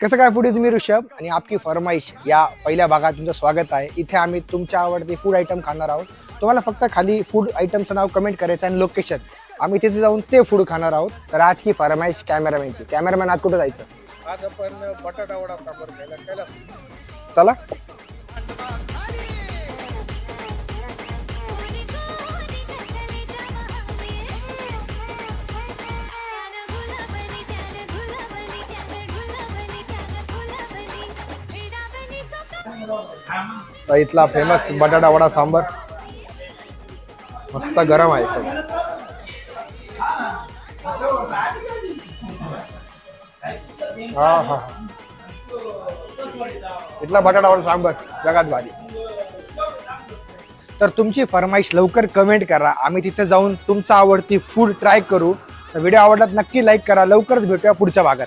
कसं काय फूड मी ऋषभ आणि आपकी फरमाईश या पहिल्या भागात तुमचं स्वागत आहे। इथे आम्ही तुमच्या आवडते फूड आयटम खाणार आहोत। तुम्हाला फक्त खाली फूड आयटमचं नाव कमेंट करायचं आणि लोकेशन, आम्ही तिथे जाऊन ते फूड खाणार आहोत। तर आज की फरमाईश कॅमेरामॅनची। कॅमेरामॅन आज कुठे जायचं? आज आपण बटाटा वडा सांबर खायला चला। इथला फेमस बटाटा वडा सांबर मस्त गरम आहे एकदम। हा इथला बटाटा वडा सांबर जगात भारी। तर तुमची फरमाईश लवकर कमेंट करा, आम्ही तिथे जाऊन तुमचा आवडती फूड ट्राय करू। व्हिडिओ आवडला नक्की लाईक करा। लवकरच भेटूया पुढच्या भागात।